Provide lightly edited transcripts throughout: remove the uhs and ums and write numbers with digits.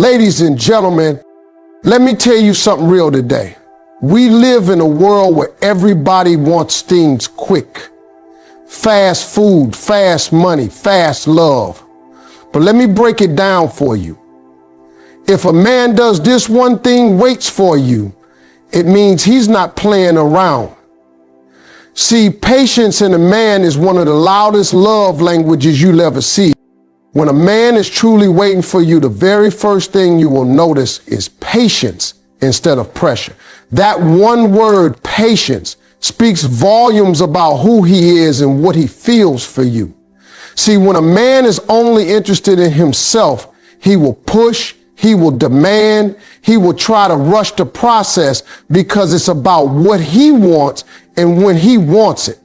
Ladies and gentlemen, let me tell you something real today. We live in a world where everybody wants things quick. Fast food, fast money, fast love. But let me break it down for you. If a man does this one thing, waits for you, it means he's not playing around. See, patience in a man is one of the loudest love languages you'll ever see. When a man is truly waiting for you, the very first thing you will notice is patience instead of pressure. That one word, patience, speaks volumes about who he is and what he feels for you. See, when a man is only interested in himself, he will push, he will demand, he will try to rush the process because it's about what he wants and when he wants it.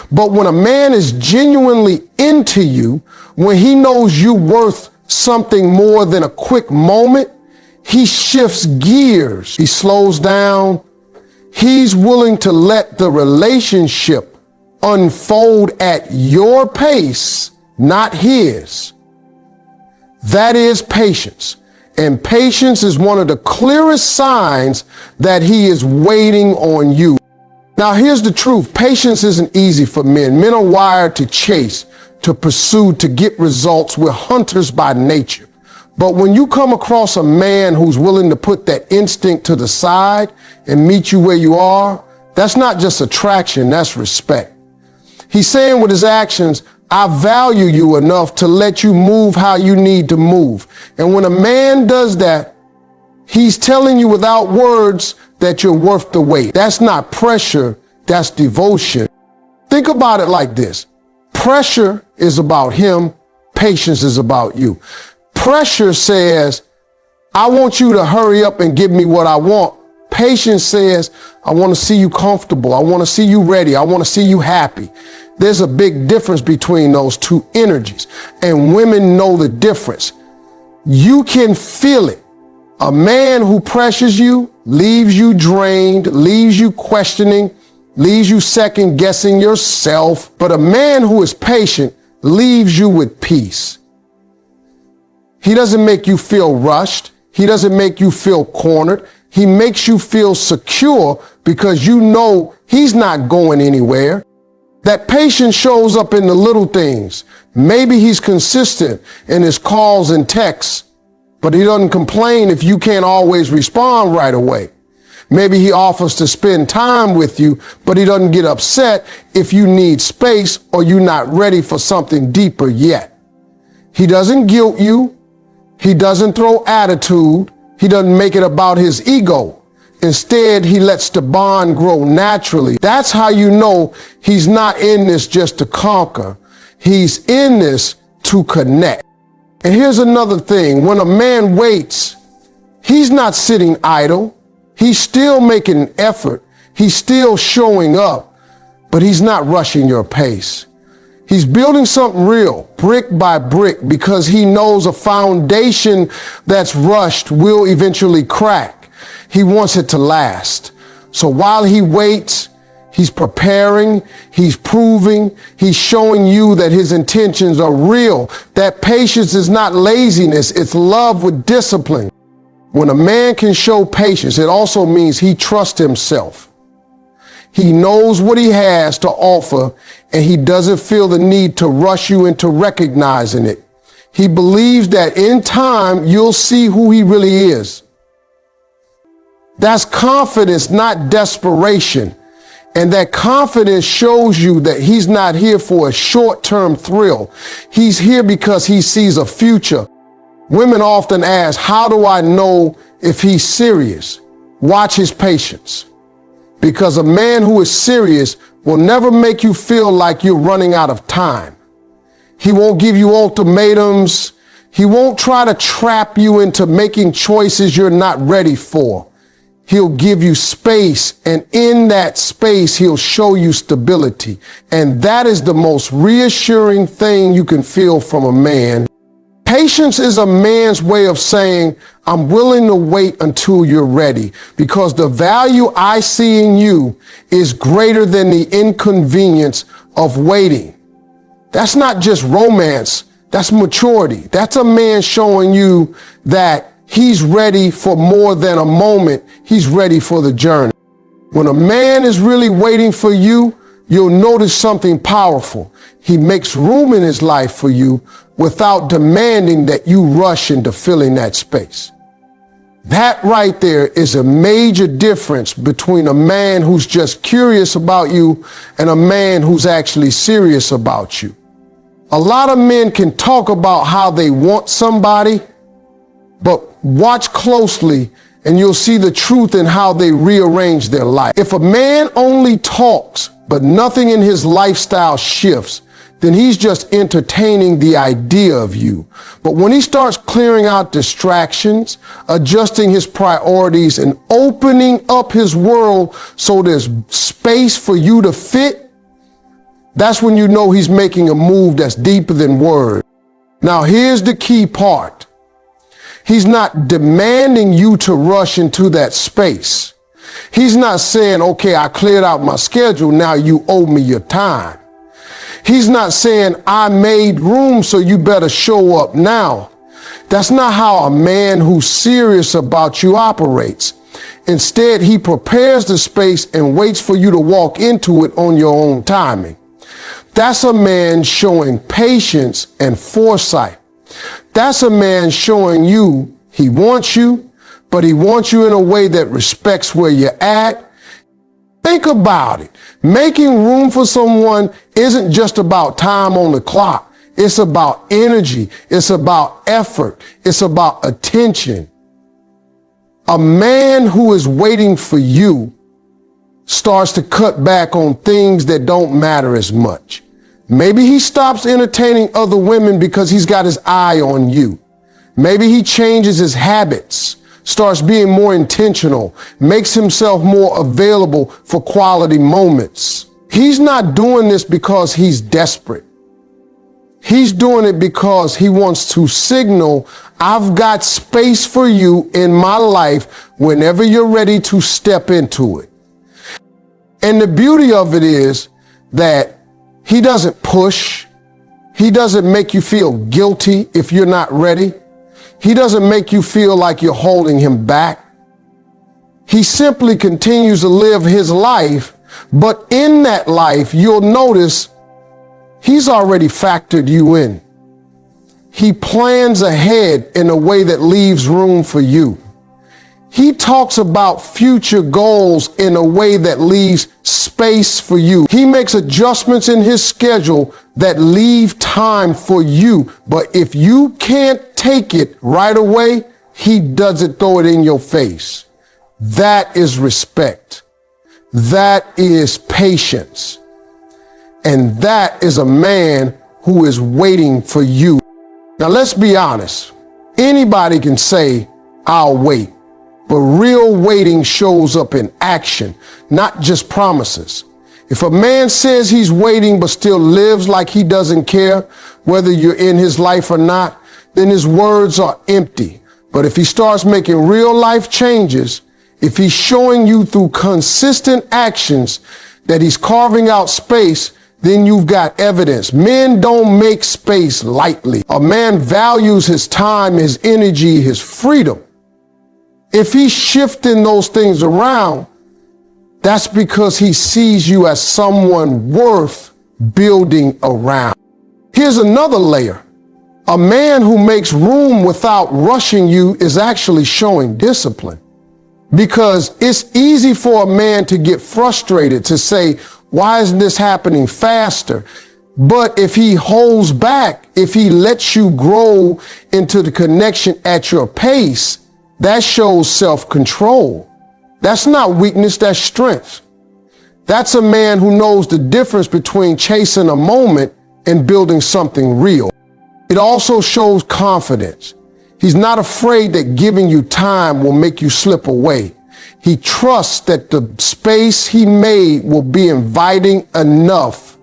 But when a man is genuinely into you, when he knows you're worth something more than a quick moment, he shifts gears. He slows down. He's willing to let the relationship unfold at your pace, not his. That is patience. And patience is one of the clearest signs that he is waiting on you. Now, here's the truth. Patience isn't easy for men. Men are wired to chase, to pursue, to get results. We're hunters by nature. But when you come across a man who's willing to put that instinct to the side and meet you where you are, that's not just attraction, that's respect. He's saying with his actions, I value you enough to let you move how you need to move. And when a man does that, he's telling you without words that you're worth the wait. That's not pressure, that's devotion. Think about it like this. Pressure is about him, patience is about you. Pressure says, I want you to hurry up and give me what I want. Patience says, I want to see you comfortable. I want to see you ready. I want to see you happy. There's a big difference between those two energies, and women know the difference. You can feel it. A man who pressures you leaves you drained, leaves you questioning, leaves you second guessing yourself. But a man who is patient leaves you with peace. He doesn't make you feel rushed. He doesn't make you feel cornered. He makes you feel secure because you know he's not going anywhere. That patience shows up in the little things. Maybe he's consistent in his calls and texts, but he doesn't complain if you can't always respond right away. Maybe he offers to spend time with you, but he doesn't get upset if you need space or you're not ready for something deeper yet. He doesn't guilt you. He doesn't throw attitude. He doesn't make it about his ego. Instead, he lets the bond grow naturally. That's how you know he's not in this just to conquer. He's in this to connect. And here's another thing. When a man waits, he's not sitting idle. He's still making an effort. He's still showing up, but he's not rushing your pace. He's building something real, brick by brick, because he knows a foundation that's rushed will eventually crack. He wants it to last. So while he waits, he's preparing, he's proving, he's showing you that his intentions are real. That patience is not laziness, it's love with discipline. When a man can show patience, it also means he trusts himself. He knows what he has to offer, and he doesn't feel the need to rush you into recognizing it. He believes that in time, you'll see who he really is. That's confidence, not desperation. And that confidence shows you that he's not here for a short-term thrill. He's here because he sees a future. Women often ask, how do I know if he's serious? Watch his patience. Because a man who is serious will never make you feel like you're running out of time. He won't give you ultimatums. He won't try to trap you into making choices you're not ready for. He'll give you space, and in that space, he'll show you stability. And that is the most reassuring thing you can feel from a man. Patience is a man's way of saying, I'm willing to wait until you're ready, because the value I see in you is greater than the inconvenience of waiting. That's not just romance. That's maturity. That's a man showing you that he's ready for more than a moment. He's ready for the journey. When a man is really waiting for you, you'll notice something powerful. He makes room in his life for you without demanding that you rush into filling that space. That right there is a major difference between a man who's just curious about you and a man who's actually serious about you. A lot of men can talk about how they want somebody, but watch closely and you'll see the truth in how they rearrange their life. If a man only talks, but nothing in his lifestyle shifts, then he's just entertaining the idea of you. But when he starts clearing out distractions, adjusting his priorities, and opening up his world so there's space for you to fit, that's when you know he's making a move that's deeper than words. Now, here's the key part. He's not demanding you to rush into that space. He's not saying, okay, I cleared out my schedule, now you owe me your time. He's not saying, I made room, so you better show up now. That's not how a man who's serious about you operates. Instead, he prepares the space and waits for you to walk into it on your own timing. That's a man showing patience and foresight. That's a man showing you he wants you, but he wants you in a way that respects where you're at. Think about it. Making room for someone isn't just about time on the clock. It's about energy. It's about effort. It's about attention. A man who is waiting for you starts to cut back on things that don't matter as much. Maybe he stops entertaining other women because he's got his eye on you. Maybe he changes his habits, starts being more intentional, makes himself more available for quality moments. He's not doing this because he's desperate. He's doing it because he wants to signal, I've got space for you in my life whenever you're ready to step into it. And the beauty of it is that he doesn't push. He doesn't make you feel guilty if you're not ready. He doesn't make you feel like you're holding him back. He simply continues to live his life, but in that life, you'll notice he's already factored you in. He plans ahead in a way that leaves room for you. He talks about future goals in a way that leaves space for you. He makes adjustments in his schedule that leave time for you. But if you can't take it right away, he doesn't throw it in your face. That is respect. That is patience. And that is a man who is waiting for you. Now, let's be honest. Anybody can say, I'll wait. But real waiting shows up in action, not just promises. If a man says he's waiting but still lives like he doesn't care whether you're in his life or not, then his words are empty. But if he starts making real life changes, if he's showing you through consistent actions that he's carving out space, then you've got evidence. Men don't make space lightly. A man values his time, his energy, his freedom. If he's shifting those things around, that's because he sees you as someone worth building around. Here's another layer. A man who makes room without rushing you is actually showing discipline. Because it's easy for a man to get frustrated, to say, why isn't this happening faster? But if he holds back, if he lets you grow into the connection at your pace, that shows self-control. That's not weakness, that's strength. That's a man who knows the difference between chasing a moment and building something real. It also shows confidence. He's not afraid that giving you time will make you slip away. He trusts that the space he made will be inviting enough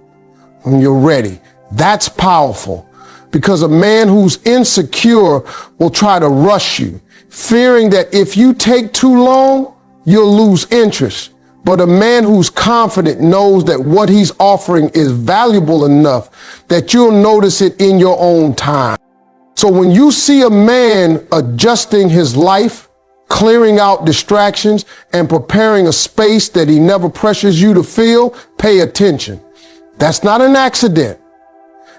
when you're ready. That's powerful, because a man who's insecure will try to rush you, fearing that if you take too long, you'll lose interest. But a man who's confident knows that what he's offering is valuable enough that you'll notice it in your own time. So when you see a man adjusting his life, clearing out distractions, and preparing a space that he never pressures you to fill, pay attention. That's not an accident.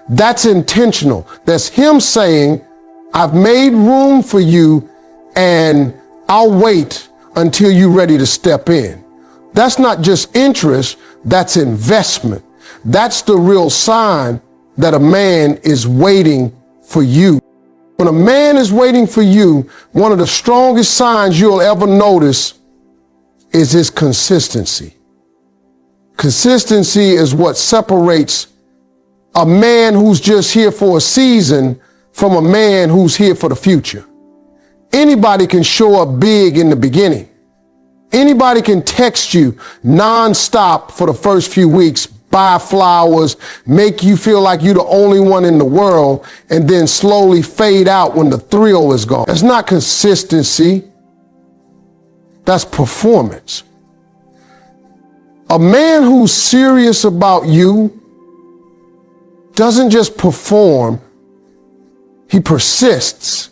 That's intentional. That's him saying, I've made room for you and I'll wait until you're ready to step in. That's not just interest, that's investment. That's the real sign that a man is waiting for you. When a man is waiting for you, one of the strongest signs you'll ever notice is his consistency. Consistency is what separates a man who's just here for a season from a man who's here for the future. Anybody can show up big in the beginning. Anybody can text you nonstop for the first few weeks, buy flowers, make you feel like you're the only one in the world, and then slowly fade out when the thrill is gone. That's not consistency. That's performance. A man who's serious about you doesn't just perform, he persists.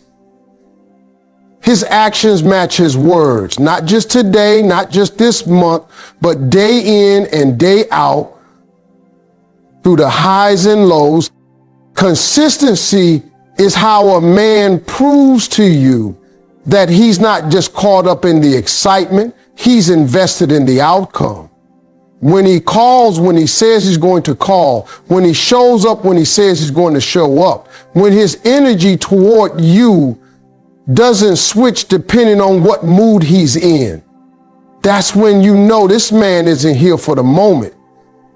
His actions match his words, not just today, not just this month, but day in and day out, through the highs and lows. Consistency is how a man proves to you that he's not just caught up in the excitement, he's invested in the outcome. When he calls, when he says he's going to call, when he shows up, when he says he's going to show up, when his energy toward you doesn't switch depending on what mood he's in, that's when you know this man isn't here for the moment.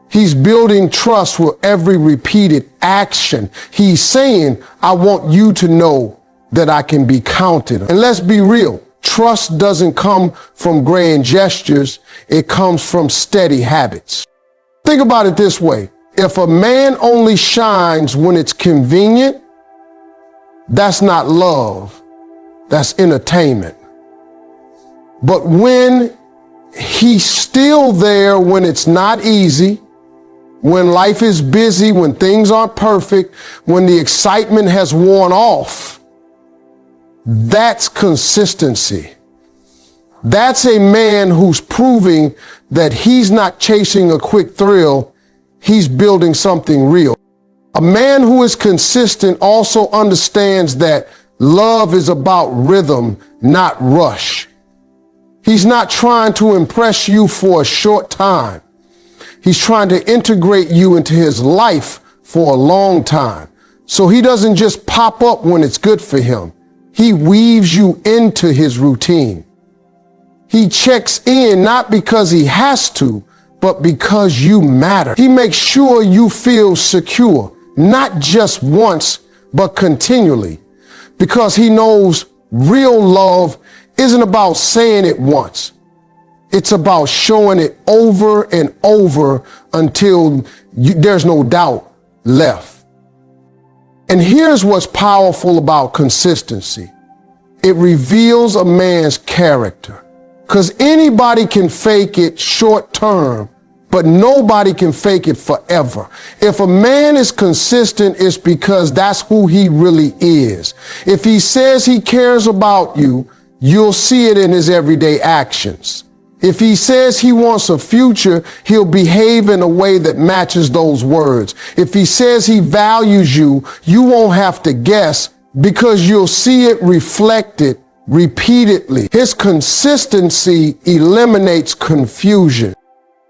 He's building trust with every repeated action. He's saying, I want you to know that I can be counted on. And let's be real. Trust doesn't come from grand gestures. It comes from steady habits. Think about it this way. If a man only shines when it's convenient, that's not love. That's entertainment. But when he's still there when it's not easy, when life is busy, when things aren't perfect, when the excitement has worn off, that's consistency. That's a man who's proving that he's not chasing a quick thrill, he's building something real. A man who is consistent also understands that love is about rhythm, not rush. He's not trying to impress you for a short time. He's trying to integrate you into his life for a long time. So he doesn't just pop up when it's good for him. He weaves you into his routine. He checks in not because he has to, but because you matter. He makes sure you feel secure, not just once, but continually, because he knows real love isn't about saying it once. It's about showing it over and over until there's no doubt left. And here's what's powerful about consistency. It reveals a man's character. Because anybody can fake it short term, but nobody can fake it forever. If a man is consistent, it's because that's who he really is. If he says he cares about you, you'll see it in his everyday actions. If he says he wants a future, he'll behave in a way that matches those words. If he says he values you, you won't have to guess because you'll see it reflected repeatedly. His consistency eliminates confusion.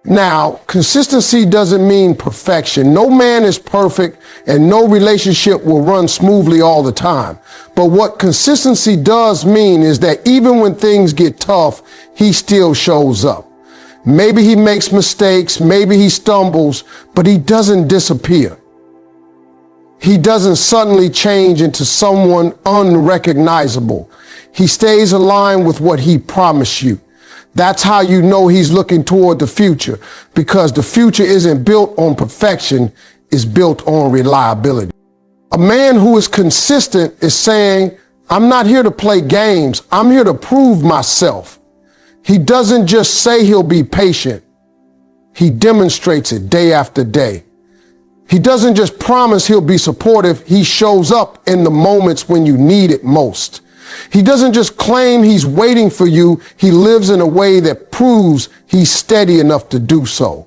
Now, consistency doesn't mean perfection. No man is perfect and no relationship will run smoothly all the time. But what consistency does mean is that even when things get tough, he still shows up. Maybe he makes mistakes, maybe he stumbles, but he doesn't disappear. He doesn't suddenly change into someone unrecognizable. He stays aligned with what he promised you. That's how you know he's looking toward the future, because the future isn't built on perfection, it's built on reliability. A man who is consistent is saying, I'm not here to play games, I'm here to prove myself. He doesn't just say he'll be patient, he demonstrates it day after day. He doesn't just promise he'll be supportive, he shows up in the moments when you need it most. He doesn't just claim he's waiting for you, he lives in a way that proves he's steady enough to do so.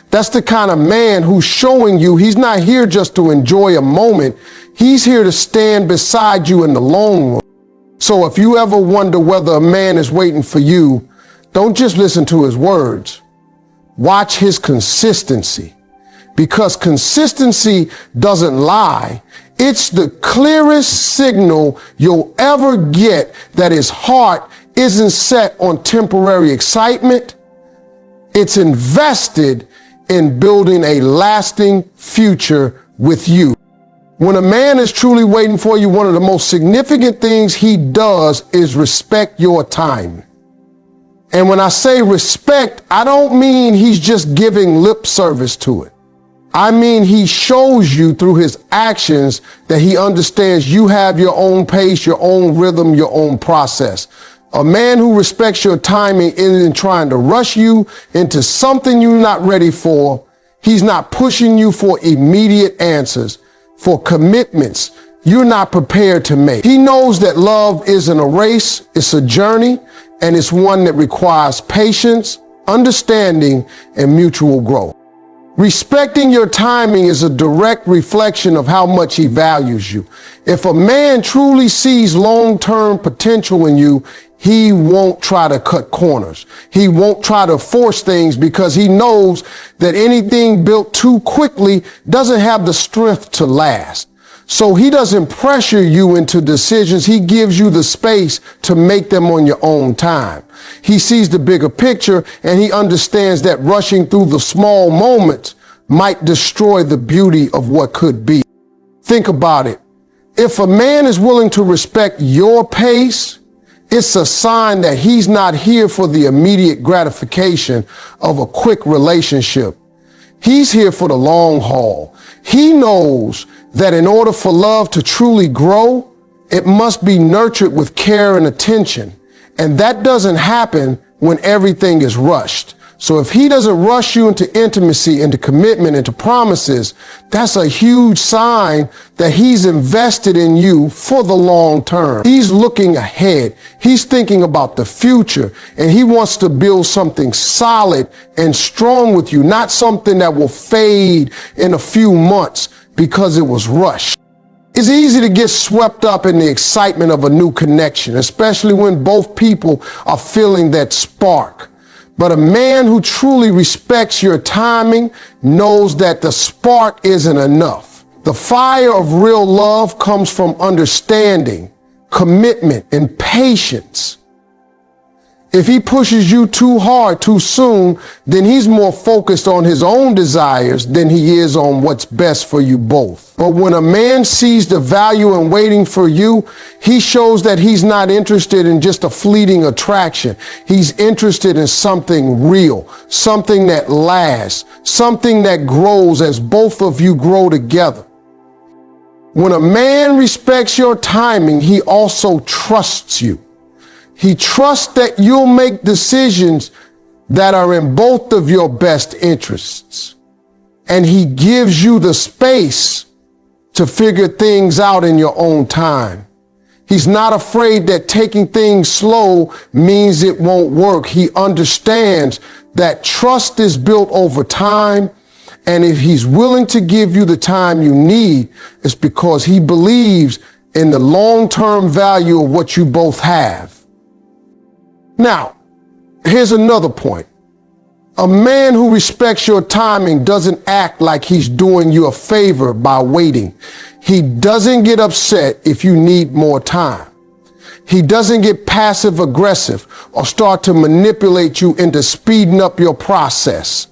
That's the kind of man who's showing you he's not here just to enjoy a moment, he's here to stand beside you in the long run. So if you ever wonder whether a man is waiting for you, don't just listen to his words. Watch his consistency. Because consistency doesn't lie. It's the clearest signal you'll ever get that his heart isn't set on temporary excitement. It's invested in building a lasting future with you. When a man is truly waiting for you, one of the most significant things he does is respect your time. And when I say respect, I don't mean he's just giving lip service to it. I mean, he shows you through his actions that he understands you have your own pace, your own rhythm, your own process. A man who respects your timing isn't trying to rush you into something you're not ready for. He's not pushing you for immediate answers, for commitments you're not prepared to make. He knows that love isn't a race, it's a journey, and it's one that requires patience, understanding, and mutual growth. Respecting your timing is a direct reflection of how much he values you. If a man truly sees long-term potential in you, he won't try to cut corners. He won't try to force things because he knows that anything built too quickly doesn't have the strength to last. So he doesn't pressure you into decisions. He gives you the space to make them on your own time. He sees the bigger picture and he understands that rushing through the small moments might destroy the beauty of what could be. Think about it. If a man is willing to respect your pace, it's a sign that he's not here for the immediate gratification of a quick relationship. He's here for the long haul. He knows that in order for love to truly grow, it must be nurtured with care and attention. And that doesn't happen when everything is rushed. So if he doesn't rush you into intimacy, into commitment, into promises, that's a huge sign that he's invested in you for the long term. He's looking ahead. He's thinking about the future, and he wants to build something solid and strong with you, not something that will fade in a few months because it was rushed. It's easy to get swept up in the excitement of a new connection, especially when both people are feeling that spark. But a man who truly respects your timing knows that the spark isn't enough. The fire of real love comes from understanding, commitment, and patience. If he pushes you too hard too soon, then he's more focused on his own desires than he is on what's best for you both. But when a man sees the value in waiting for you, he shows that he's not interested in just a fleeting attraction. He's interested in something real, something that lasts, something that grows as both of you grow together. When a man respects your timing, he also trusts you. He trusts that you'll make decisions that are in both of your best interests. And he gives you the space to figure things out in your own time. He's not afraid that taking things slow means it won't work. He understands that trust is built over time. And if he's willing to give you the time you need, it's because he believes in the long-term value of what you both have. Now, here's another point. A man who respects your timing doesn't act like he's doing you a favor by waiting. He doesn't get upset if you need more time. He doesn't get passive aggressive or start to manipulate you into speeding up your process.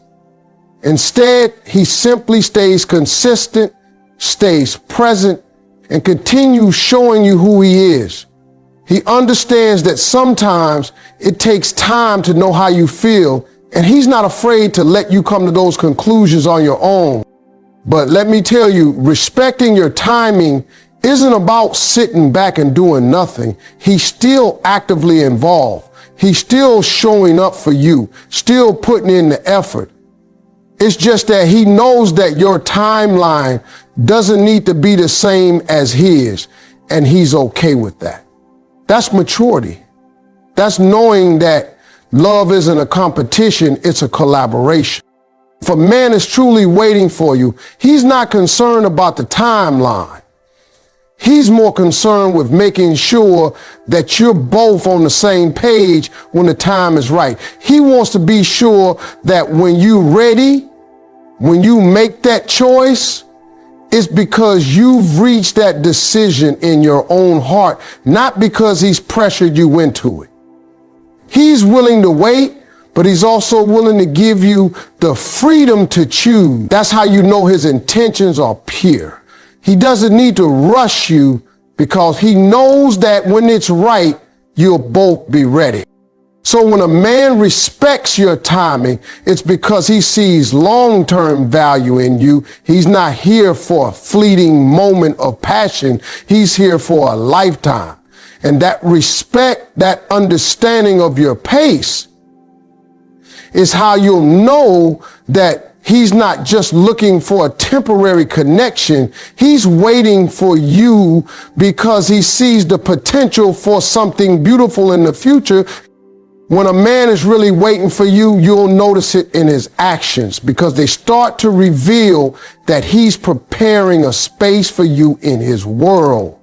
Instead, he simply stays consistent, stays present, and continues showing you who he is. He understands that sometimes it takes time to know how you feel, and he's not afraid to let you come to those conclusions on your own. But let me tell you, respecting your timing isn't about sitting back and doing nothing. He's still actively involved. He's still showing up for you, still putting in the effort. It's just that he knows that your timeline doesn't need to be the same as his, and he's okay with that. That's maturity. That's knowing that love isn't a competition, it's a collaboration. If a man is truly waiting for you, he's not concerned about the timeline. He's more concerned with making sure that you're both on the same page when the time is right. He wants to be sure that when you're ready, when you make that choice, it's because you've reached that decision in your own heart, not because he's pressured you into it. He's willing to wait, but he's also willing to give you the freedom to choose. That's how you know his intentions are pure. He doesn't need to rush you because he knows that when it's right, you'll both be ready. So when a man respects your timing, it's because he sees long-term value in you. He's not here for a fleeting moment of passion. He's here for a lifetime. And that respect, that understanding of your pace is how you'll know that he's not just looking for a temporary connection. He's waiting for you because he sees the potential for something beautiful in the future. When a man is really waiting for you, you'll notice it in his actions because they start to reveal that he's preparing a space for you in his world.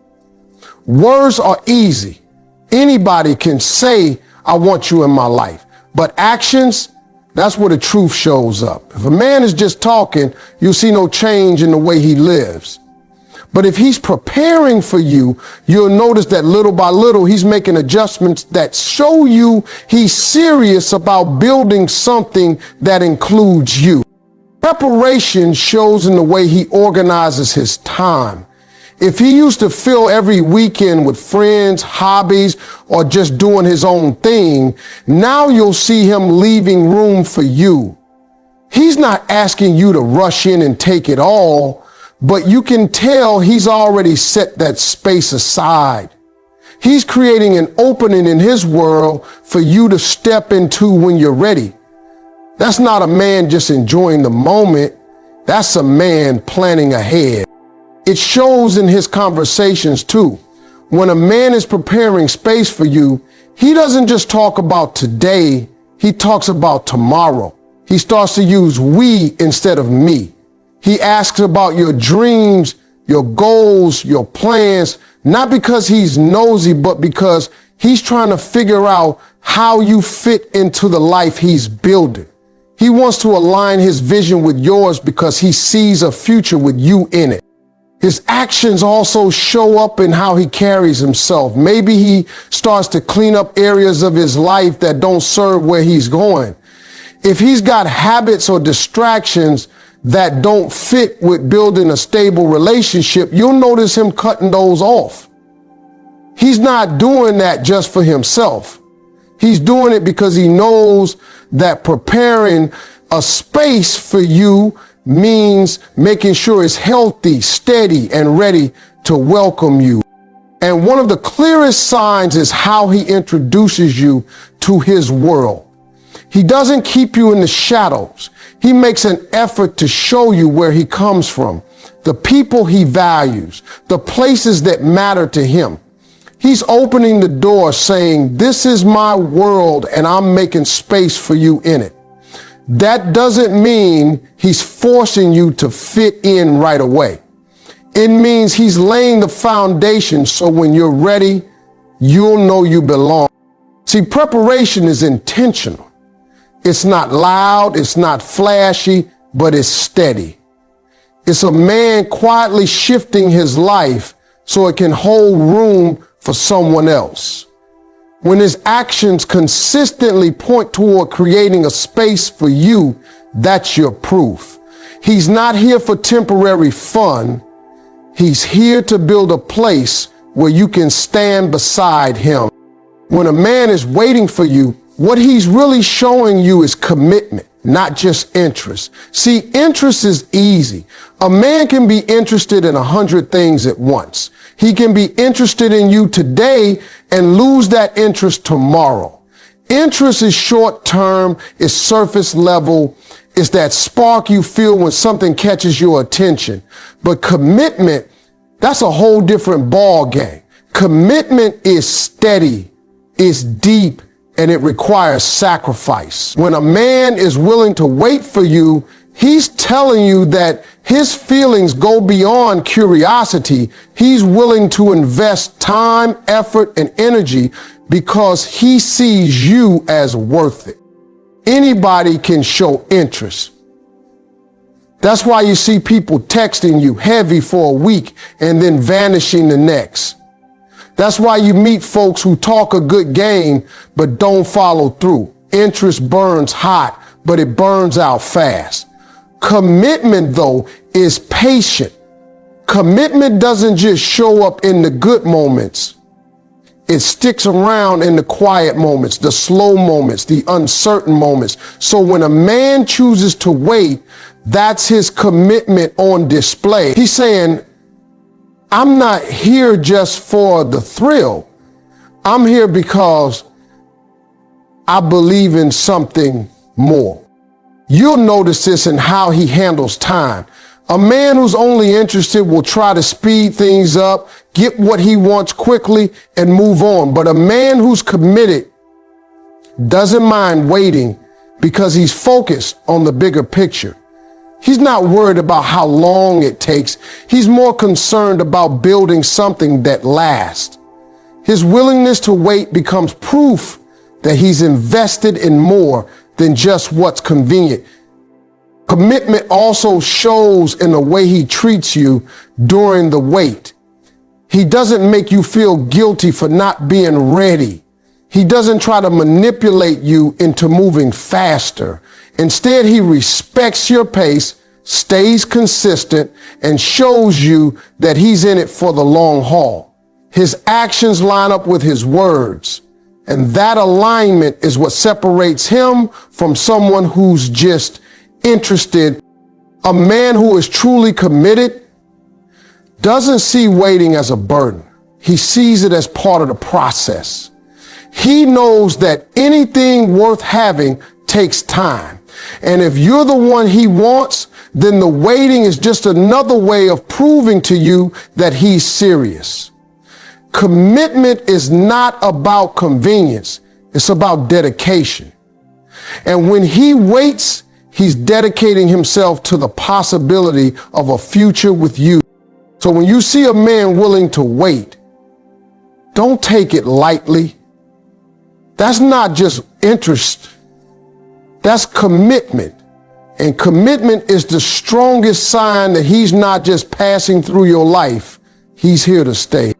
Words are easy. Anybody can say, I want you in my life. But actions, that's where the truth shows up. If a man is just talking, you'll see no change in the way he lives. But if he's preparing for you, you'll notice that little by little, he's making adjustments that show you he's serious about building something that includes you. Preparation shows in the way he organizes his time. If he used to fill every weekend with friends, hobbies, or just doing his own thing, now you'll see him leaving room for you. He's not asking you to rush in and take it all, but you can tell he's already set that space aside. He's creating an opening in his world for you to step into when you're ready. That's not a man just enjoying the moment. That's a man planning ahead. It shows in his conversations too. When a man is preparing space for you, he doesn't just talk about today, he talks about tomorrow. He starts to use we instead of me. He asks about your dreams, your goals, your plans, not because he's nosy, but because he's trying to figure out how you fit into the life he's building. He wants to align his vision with yours because he sees a future with you in it. His actions also show up in how he carries himself. Maybe he starts to clean up areas of his life that don't serve where he's going. If he's got habits or distractions that don't fit with building a stable relationship, you'll notice him cutting those off. He's not doing that just for himself. He's doing it because he knows that preparing a space for you means making sure it's healthy, steady, and ready to welcome you. And one of the clearest signs is how he introduces you to his world. He doesn't keep you in the shadows. He makes an effort to show you where he comes from, the people he values, the places that matter to him. He's opening the door saying, this is my world and I'm making space for you in it. That doesn't mean he's forcing you to fit in right away. It means he's laying the foundation so when you're ready, you'll know you belong. See, preparation is intentional. It's not loud, it's not flashy, but it's steady. It's a man quietly shifting his life so it can hold room for someone else. When his actions consistently point toward creating a space for you, that's your proof. He's not here for temporary fun. He's here to build a place where you can stand beside him. When a man is waiting for you, what he's really showing you is commitment, not just interest. See, interest is easy. A man can be interested in 100 things at once. He can be interested in you today and lose that interest tomorrow. Interest is short term, it's surface level, is that spark you feel when something catches your attention. But commitment, that's a whole different ball game. Commitment is steady, it's deep, and it requires sacrifice. When a man is willing to wait for you, he's telling you that his feelings go beyond curiosity. He's willing to invest time, effort, and energy because he sees you as worth it. Anybody can show interest. That's why you see people texting you heavy for a week and then vanishing the next. That's why you meet folks who talk a good game but don't follow through. Interest burns hot, but it burns out fast. Commitment, though, is patient. Commitment doesn't just show up in the good moments. It sticks around in the quiet moments, the slow moments, the uncertain moments. So when a man chooses to wait, that's his commitment on display. He's saying, I'm not here just for the thrill. I'm here because I believe in something more. You'll notice this in how he handles time. A man who's only interested will try to speed things up, get what he wants quickly, and move on. But a man who's committed doesn't mind waiting because he's focused on the bigger picture. He's not worried about how long it takes. He's more concerned about building something that lasts. His willingness to wait becomes proof that he's invested in more than just what's convenient. Commitment also shows in the way he treats you during the wait. He doesn't make you feel guilty for not being ready. He doesn't try to manipulate you into moving faster. Instead, he respects your pace, stays consistent, and shows you that he's in it for the long haul. His actions line up with his words, and that alignment is what separates him from someone who's just interested. A man who is truly committed doesn't see waiting as a burden. He sees it as part of the process. He knows that anything worth having takes time. And if you're the one he wants, then the waiting is just another way of proving to you that he's serious. Commitment is not about convenience. It's about dedication. And when he waits, he's dedicating himself to the possibility of a future with you. So when you see a man willing to wait, don't take it lightly. That's not just interest. That's commitment. And commitment is the strongest sign that he's not just passing through your life. He's here to stay.